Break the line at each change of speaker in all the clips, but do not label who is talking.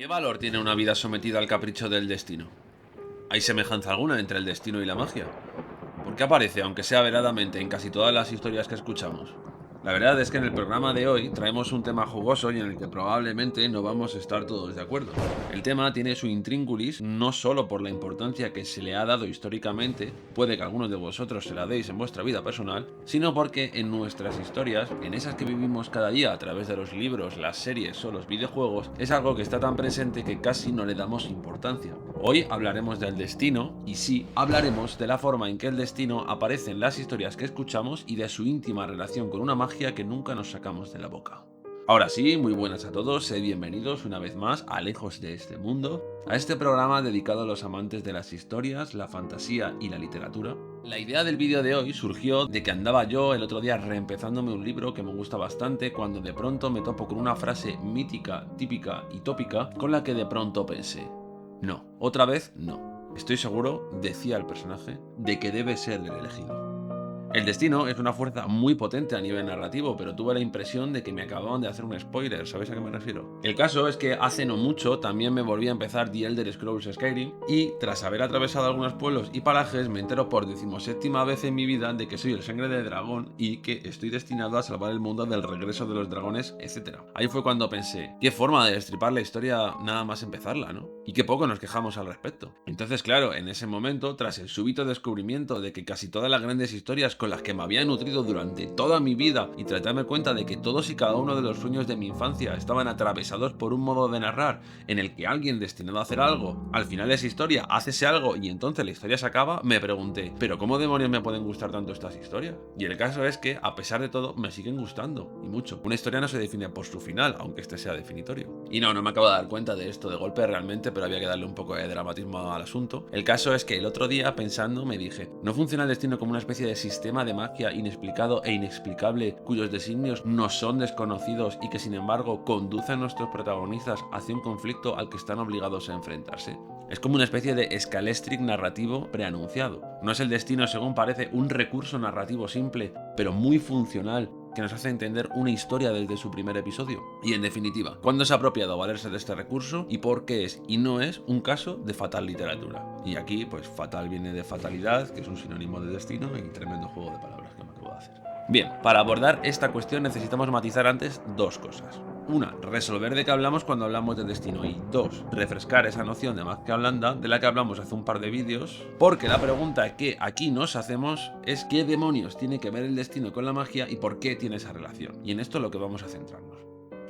¿Qué valor tiene una vida sometida al capricho del destino? ¿Hay semejanza alguna entre el destino y la magia? ¿Por qué aparece, aunque sea veladamente, en casi todas las historias que escuchamos? La verdad es que en el programa de hoy traemos un tema jugoso y en el que probablemente no vamos a estar todos de acuerdo. El tema tiene su intríngulis no solo por la importancia que se le ha dado históricamente, puede que algunos de vosotros se la deis en vuestra vida personal, sino porque en nuestras historias, en esas que vivimos cada día a través de los libros, las series o los videojuegos, es algo que está tan presente que casi no le damos importancia. Hoy hablaremos del destino y sí, hablaremos de la forma en que el destino aparece en las historias que escuchamos y de su íntima relación con una magia que nunca nos sacamos de la boca. Ahora sí, muy buenas a todos, sed bienvenidos una vez más a Lejos de este mundo, a este programa dedicado a los amantes de las historias, la fantasía y la literatura. La idea del vídeo de hoy surgió de que andaba yo el otro día reempezándome un libro que me gusta bastante cuando de pronto me topo con una frase mítica, típica y tópica con la que de pronto pensé: no, otra vez no. Estoy seguro, decía el personaje, de que debe ser el elegido. El destino es una fuerza muy potente a nivel narrativo, pero tuve la impresión de que me acababan de hacer un spoiler, ¿sabéis a qué me refiero? El caso es que hace no mucho también me volví a empezar The Elder Scrolls Skyrim y tras haber atravesado algunos pueblos y parajes me entero por 17ª vez en mi vida de que soy el sangre de dragón y que estoy destinado a salvar el mundo del regreso de los dragones, etc. Ahí fue cuando pensé, qué forma de destripar la historia nada más empezarla, ¿no? Y qué poco nos quejamos al respecto. Entonces, claro, en ese momento, tras el súbito descubrimiento de que casi todas las grandes historias con las que me había nutrido durante toda mi vida y tras darme cuenta de que todos y cada uno de los sueños de mi infancia estaban atravesados por un modo de narrar en el que alguien destinado a hacer algo, al final de esa historia hace ese algo y entonces la historia se acaba, me pregunté, ¿pero cómo demonios me pueden gustar tanto estas historias? Y el caso es que, a pesar de todo, me siguen gustando, y mucho. Una historia no se define por su final, aunque este sea definitorio. Y no me acabo de dar cuenta de esto de golpe realmente, pero había que darle un poco de dramatismo al asunto. El caso es que el otro día, pensando, me dije, ¿no funciona el destino como una especie de sistema de magia inexplicado e inexplicable cuyos designios no son desconocidos y que sin embargo conducen a nuestros protagonistas hacia un conflicto al que están obligados a enfrentarse? Es como una especie de escalestric narrativo preanunciado. ¿No es el destino, según parece, un recurso narrativo simple, pero muy funcional, que nos hace entender una historia desde su primer episodio? Y en definitiva, ¿cuándo es apropiado valerse de este recurso y por qué es y no es un caso de fatal literatura? Y aquí, pues fatal viene de fatalidad, que es un sinónimo de destino, y tremendo juego de palabras que me acabo de hacer. Bien, para abordar esta cuestión necesitamos matizar antes dos cosas. Una, resolver de qué hablamos cuando hablamos de destino, y dos, refrescar esa noción de magia blanda de la que hablamos hace un par de vídeos, porque la pregunta que aquí nos hacemos es qué demonios tiene que ver el destino con la magia y por qué tiene esa relación. Y en esto es lo que vamos a centrarnos.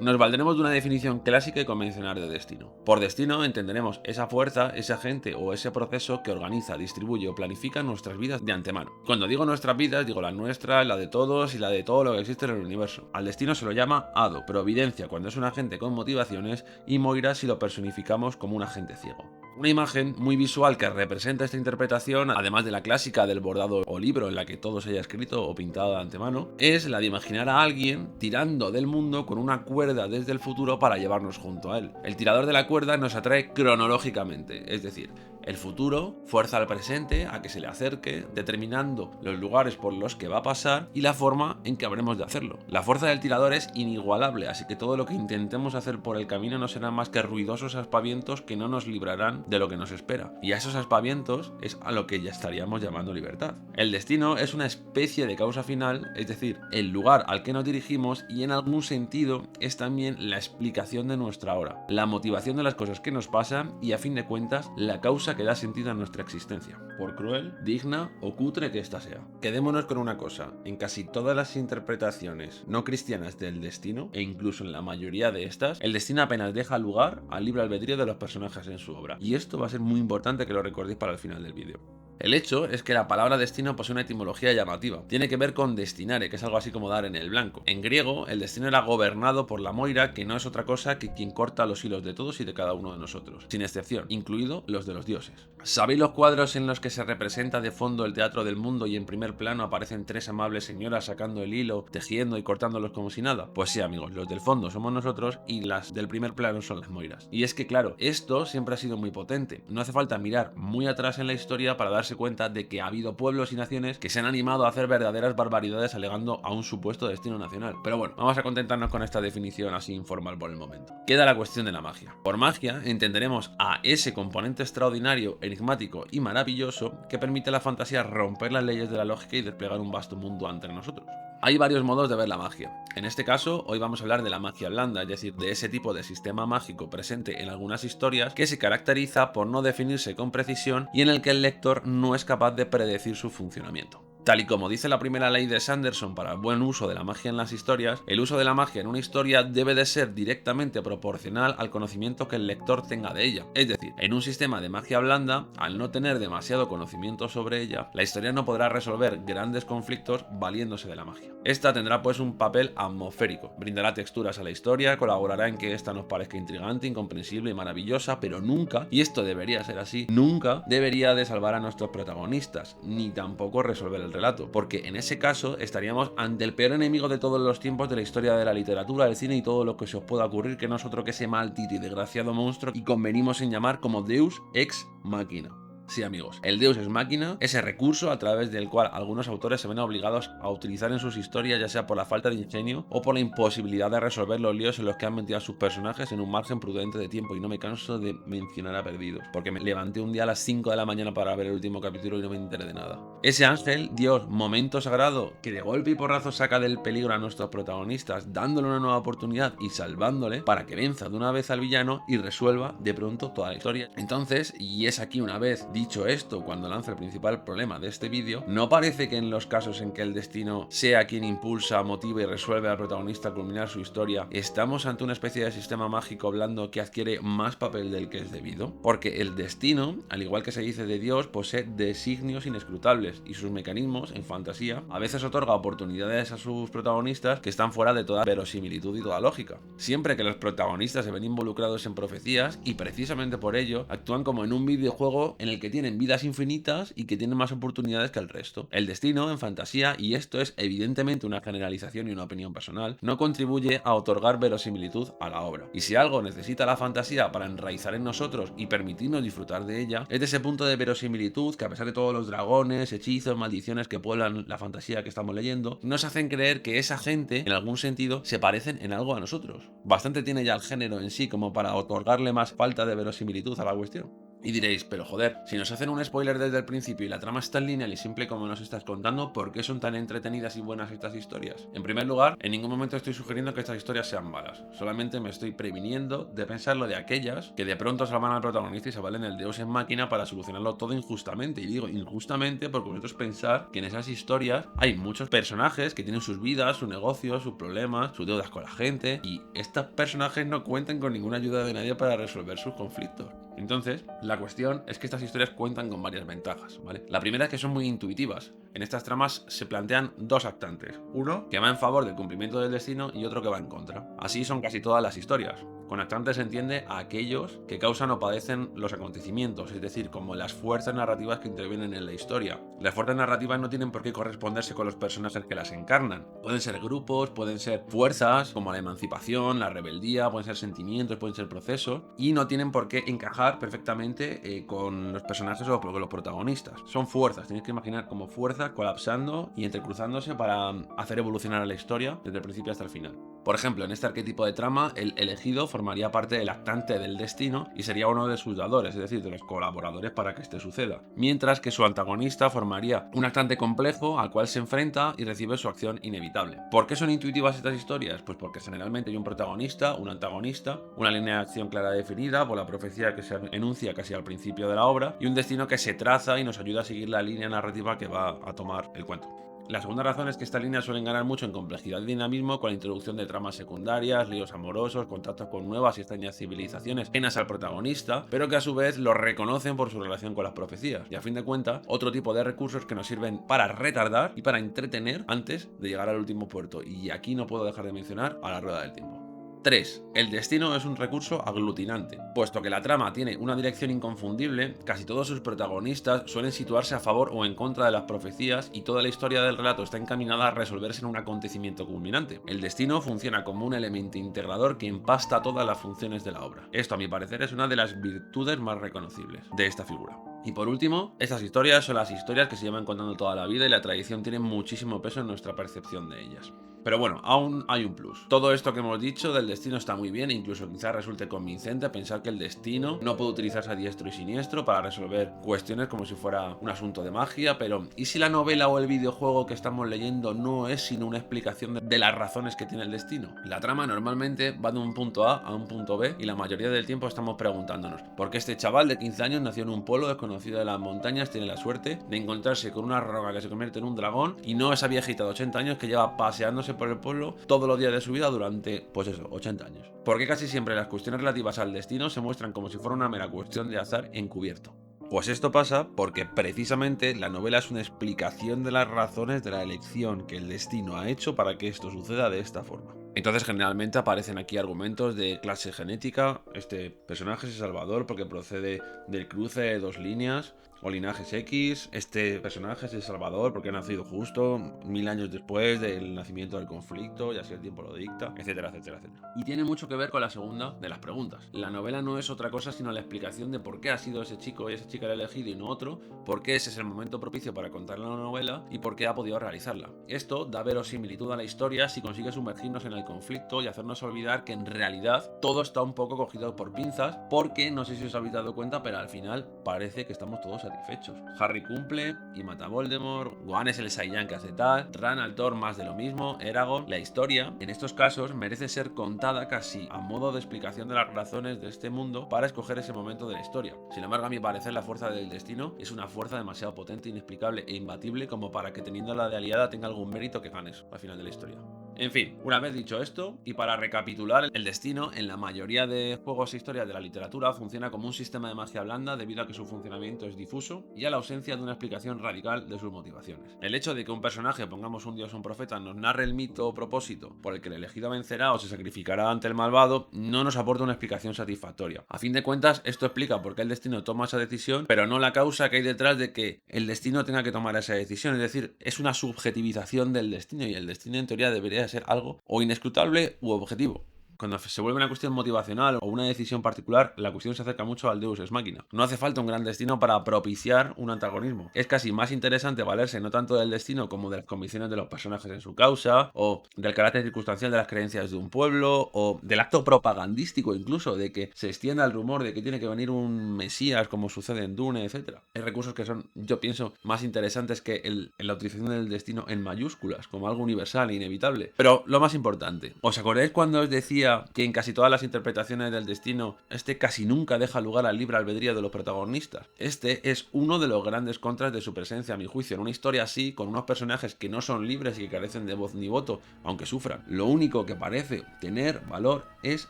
Nos valdremos de una definición clásica y convencional de destino. Por destino entenderemos esa fuerza, ese agente o ese proceso que organiza, distribuye o planifica nuestras vidas de antemano. Cuando digo nuestras vidas, digo la nuestra, la de todos y la de todo lo que existe en el universo. Al destino se lo llama hado, providencia cuando es un agente con motivaciones y moira si lo personificamos como un agente ciego. Una imagen muy visual que representa esta interpretación, además de la clásica del bordado o libro en la que todo se haya escrito o pintado de antemano, es la de imaginar a alguien tirando del mundo con una cuerda desde el futuro para llevarnos junto a él. El tirador de la cuerda nos atrae cronológicamente, es decir, el futuro fuerza al presente a que se le acerque, determinando los lugares por los que va a pasar y la forma en que habremos de hacerlo. La fuerza del tirador es inigualable, así que todo lo que intentemos hacer por el camino no serán más que ruidosos aspavientos que no nos librarán de lo que nos espera. Y a esos aspavientos es a lo que ya estaríamos llamando libertad. El destino es una especie de causa final, es decir, el lugar al que nos dirigimos, y en algún sentido es también la explicación de nuestra hora, la motivación de las cosas que nos pasan y, a fin de cuentas, la causa que da sentido a nuestra existencia, por cruel, digna o cutre que ésta sea. Quedémonos con una cosa, en casi todas las interpretaciones no cristianas del destino, e incluso en la mayoría de estas, el destino apenas deja lugar al libre albedrío de los personajes en su obra, y esto va a ser muy importante que lo recordéis para el final del vídeo. El hecho es que la palabra destino posee una etimología llamativa. Tiene que ver con destinare, que es algo así como dar en el blanco. En griego, el destino era gobernado por la Moira, que no es otra cosa que quien corta los hilos de todos y de cada uno de nosotros, sin excepción, incluido los de los dioses. ¿Sabéis los cuadros en los que se representa de fondo el teatro del mundo y en primer plano aparecen tres amables señoras sacando el hilo, tejiendo y cortándolos como si nada? Pues sí, amigos, los del fondo somos nosotros y las del primer plano son las Moiras. Y es que, claro, esto siempre ha sido muy potente. No hace falta mirar muy atrás en la historia para darse darse cuenta de que ha habido pueblos y naciones que se han animado a hacer verdaderas barbaridades alegando a un supuesto destino nacional. Pero bueno, vamos a contentarnos con esta definición así informal por el momento. Queda la cuestión de la magia. Por magia entenderemos a ese componente extraordinario, enigmático y maravilloso que permite a la fantasía romper las leyes de la lógica y desplegar un vasto mundo ante nosotros. Hay varios modos de ver la magia. En este caso, hoy vamos a hablar de la magia blanda, es decir, de ese tipo de sistema mágico presente en algunas historias que se caracteriza por no definirse con precisión y en el que el lector no es capaz de predecir su funcionamiento. Tal y como dice la primera ley de Sanderson para el buen uso de la magia en las historias, el uso de la magia en una historia debe de ser directamente proporcional al conocimiento que el lector tenga de ella. Es decir, en un sistema de magia blanda, al no tener demasiado conocimiento sobre ella, la historia no podrá resolver grandes conflictos valiéndose de la magia. Esta tendrá pues un papel atmosférico, brindará texturas a la historia, colaborará en que esta nos parezca intrigante, incomprensible y maravillosa, pero nunca, y esto debería ser así, nunca debería de salvar a nuestros protagonistas, ni tampoco resolver el relato, porque en ese caso estaríamos ante el peor enemigo de todos los tiempos de la historia de la literatura, del cine y todo lo que se os pueda ocurrir, que no es otro que ese maldito y desgraciado monstruo y convenimos en llamar como Deus Ex Machina. Sí, amigos, el Deus Ex Machina, ese recurso a través del cual algunos autores se ven obligados a utilizar en sus historias, ya sea por la falta de ingenio o por la imposibilidad de resolver los líos en los que han metido a sus personajes en un margen prudente de tiempo. Y no me canso de mencionar a Perdidos, porque me levanté un día a las 5 de la mañana para ver el último capítulo y no me enteré de nada. Ese ángel, Dios, momento sagrado, que de golpe y porrazo saca del peligro a nuestros protagonistas, dándole una nueva oportunidad y salvándole para que venza de una vez al villano y resuelva de pronto toda la historia. Entonces, y es aquí una vez dicho esto, cuando lanzo el principal problema de este vídeo, no parece que en los casos en que el destino sea quien impulsa, motiva y resuelve al protagonista a culminar su historia, estamos ante una especie de sistema mágico blando que adquiere más papel del que es debido, porque el destino, al igual que se dice de Dios, posee designios inescrutables y sus mecanismos, en fantasía, a veces otorga oportunidades a sus protagonistas que están fuera de toda verosimilitud y toda lógica. Siempre que los protagonistas se ven involucrados en profecías y precisamente por ello actúan como en un videojuego en el que tienen vidas infinitas y que tienen más oportunidades que el resto. El destino, en fantasía, y esto es evidentemente una generalización y una opinión personal, no contribuye a otorgar verosimilitud a la obra. Y si algo necesita la fantasía para enraizar en nosotros y permitirnos disfrutar de ella, es de ese punto de verosimilitud que, a pesar de todos los dragones, hechizos, maldiciones que pueblan la fantasía que estamos leyendo, nos hacen creer que esa gente, en algún sentido, se parecen en algo a nosotros. Bastante tiene ya el género en sí como para otorgarle más falta de verosimilitud a la cuestión. Y diréis, pero joder, si nos hacen un spoiler desde el principio y la trama es tan lineal y simple como nos estás contando, ¿por qué son tan entretenidas y buenas estas historias? En primer lugar, en ningún momento estoy sugiriendo que estas historias sean malas, solamente me estoy previniendo de pensar lo de aquellas que de pronto salvan al protagonista y se valen el Deus en máquina para solucionarlo todo injustamente. Y digo injustamente porque vosotros pensar que en esas historias hay muchos personajes que tienen sus vidas, sus negocios, sus problemas, sus deudas con la gente, y estos personajes no cuentan con ninguna ayuda de nadie para resolver sus conflictos. Entonces, la cuestión es que estas historias cuentan con varias ventajas, ¿vale? La primera es que son muy intuitivas. En estas tramas se plantean dos actantes, uno que va en favor del cumplimiento del destino y otro que va en contra. Así son casi todas las historias. Con actantes se entiende a aquellos que causan o padecen los acontecimientos, es decir, como las fuerzas narrativas que intervienen en la historia. Las fuerzas narrativas no tienen por qué corresponderse con los personajes que las encarnan. Pueden ser grupos, pueden ser fuerzas como la emancipación, la rebeldía, pueden ser sentimientos, pueden ser procesos, y no tienen por qué encajar perfectamente con los personajes o con los protagonistas. Son fuerzas, tienes que imaginar como fuerzas colapsando y entrecruzándose para hacer evolucionar a la historia desde el principio hasta el final. Por ejemplo, en este arquetipo de trama, el elegido formaría parte del actante del destino y sería uno de sus dadores, es decir, de los colaboradores para que este suceda. Mientras que su antagonista formaría un actante complejo al cual se enfrenta y recibe su acción inevitable. ¿Por qué son intuitivas estas historias? Pues porque generalmente hay un protagonista, un antagonista, una línea de acción clara definida por la profecía que se enuncia casi al principio de la obra y un destino que se traza y nos ayuda a seguir la línea narrativa que va a tomar el cuento. La segunda razón es que estas líneas suelen ganar mucho en complejidad y dinamismo con la introducción de tramas secundarias, líos amorosos, contactos con nuevas y extrañas civilizaciones ajenas al protagonista, pero que a su vez los reconocen por su relación con las profecías. Y a fin de cuentas, otro tipo de recursos que nos sirven para retardar y para entretener antes de llegar al último puerto. Y aquí no puedo dejar de mencionar a la rueda del tiempo. 3. El destino es un recurso aglutinante. Puesto que la trama tiene una dirección inconfundible, casi todos sus protagonistas suelen situarse a favor o en contra de las profecías y toda la historia del relato está encaminada a resolverse en un acontecimiento culminante. El destino funciona como un elemento integrador que empasta todas las funciones de la obra. Esto, a mi parecer, es una de las virtudes más reconocibles de esta figura. Y por último, estas historias son las historias que se llevan contando toda la vida y la tradición tiene muchísimo peso en nuestra percepción de ellas. Pero bueno, aún hay un plus. Todo esto que hemos dicho del destino está muy bien e incluso quizás resulte convincente pensar que el destino no puede utilizarse a diestro y siniestro para resolver cuestiones como si fuera un asunto de magia, pero ¿y si la novela o el videojuego que estamos leyendo no es sino una explicación de las razones que tiene el destino? La trama normalmente va de un punto A un punto B y la mayoría del tiempo estamos preguntándonos ¿por qué este chaval de 15 años nació en un pueblo desconocido de las montañas, tiene la suerte de encontrarse con una roca que se convierte en un dragón y no esa viejita de 80 años que lleva paseándose por el pueblo todos los días de su vida durante, pues eso, 80 años? Porque casi siempre las cuestiones relativas al destino se muestran como si fuera una mera cuestión de azar encubierto. Pues esto pasa porque precisamente la novela es una explicación de las razones de la elección que el destino ha hecho para que esto suceda de esta forma. Entonces generalmente aparecen aquí argumentos de clase genética, este personaje es Salvador porque procede del cruce de dos líneas, o linajes X, este personaje es El Salvador porque ha nacido justo 1000 años después del nacimiento del conflicto y así el tiempo lo dicta, etcétera, etcétera, etcétera. Y tiene mucho que ver con la segunda de las preguntas. La novela no es otra cosa sino la explicación de por qué ha sido ese chico y esa chica el elegido y no otro, por qué ese es el momento propicio para contar la novela y por qué ha podido realizarla. Esto da verosimilitud a la historia si consigue sumergirnos en el conflicto y hacernos olvidar que en realidad todo está un poco cogido por pinzas, porque no sé si os habéis dado cuenta, pero al final parece que estamos todos satisfechos. Harry cumple y mata a Voldemort, Gohan es el Saiyan que hace tal, Ran al Thor más de lo mismo, Eragon. La historia, en estos casos, merece ser contada casi a modo de explicación de las razones de este mundo para escoger ese momento de la historia. Sin embargo, a mi parecer, la fuerza del destino es una fuerza demasiado potente, inexplicable e imbatible como para que teniéndola de aliada tenga algún mérito que ganes al final de la historia. En fin, una vez dicho esto, y para recapitular, el destino en la mayoría de juegos e historias de la literatura funciona como un sistema de magia blanda debido a que su funcionamiento es difuso y a la ausencia de una explicación radical de sus motivaciones. El hecho de que un personaje, pongamos un dios o un profeta, nos narre el mito o propósito por el que el elegido vencerá o se sacrificará ante el malvado, no nos aporta una explicación satisfactoria. A fin de cuentas, esto explica por qué el destino toma esa decisión, pero no la causa que hay detrás de que el destino tenga que tomar esa decisión. Es decir, es una subjetivización del destino y el destino en teoría debería ser algo o inescrutable u objetivo. Cuando se vuelve una cuestión motivacional o una decisión particular, la cuestión se acerca mucho al Deus Ex Machina. No hace falta un gran destino para propiciar un antagonismo. Es casi más interesante valerse no tanto del destino como de las convicciones de los personajes en su causa, o del carácter circunstancial de las creencias de un pueblo, o del acto propagandístico incluso, de que se extienda el rumor de que tiene que venir un mesías como sucede en Dune, etc. Hay recursos que son, yo pienso, más interesantes que la utilización del destino en mayúsculas, como algo universal e inevitable. Pero lo más importante, ¿os acordáis cuando os decía que en casi todas las interpretaciones del destino, este casi nunca deja lugar al libre albedrío de los protagonistas? Este es uno de los grandes contras de su presencia, a mi juicio, en una historia así, con unos personajes que no son libres y que carecen de voz ni voto, aunque sufran. Lo único que parece tener valor es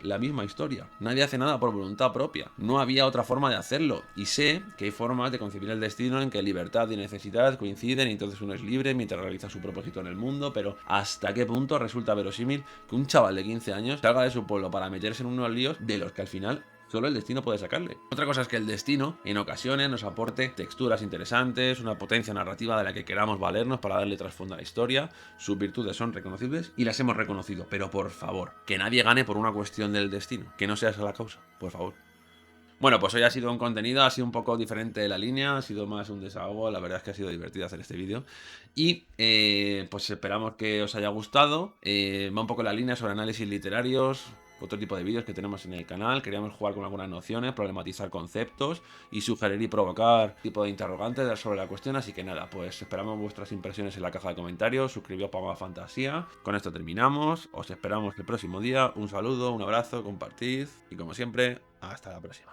la misma historia. Nadie hace nada por voluntad propia. No había otra forma de hacerlo. Y sé que hay formas de concebir el destino en que libertad y necesidad coinciden y entonces uno es libre mientras realiza su propósito en el mundo, pero ¿hasta qué punto resulta verosímil que un chaval de 15 años salga de su pueblo para meterse en unos líos de los que al final solo el destino puede sacarle? Otra cosa es que el destino en ocasiones nos aporte texturas interesantes, una potencia narrativa de la que queramos valernos para darle trasfondo a la historia. Sus virtudes son reconocibles y las hemos reconocido, pero por favor, que nadie gane por una cuestión del destino, que no sea esa la causa, por favor. Bueno, pues hoy ha sido un contenido, ha sido un poco diferente de la línea, ha sido más un desahogo, la verdad es que ha sido divertido hacer este vídeo. Y pues esperamos que os haya gustado, va un poco la línea sobre análisis literarios, otro tipo de vídeos que tenemos en el canal. Queríamos jugar con algunas nociones, problematizar conceptos y sugerir y provocar tipo de interrogantes sobre la cuestión, así que nada, pues esperamos vuestras impresiones en la caja de comentarios, suscribíos para más fantasía. Con esto terminamos, os esperamos el próximo día, un saludo, un abrazo, compartid y como siempre, hasta la próxima.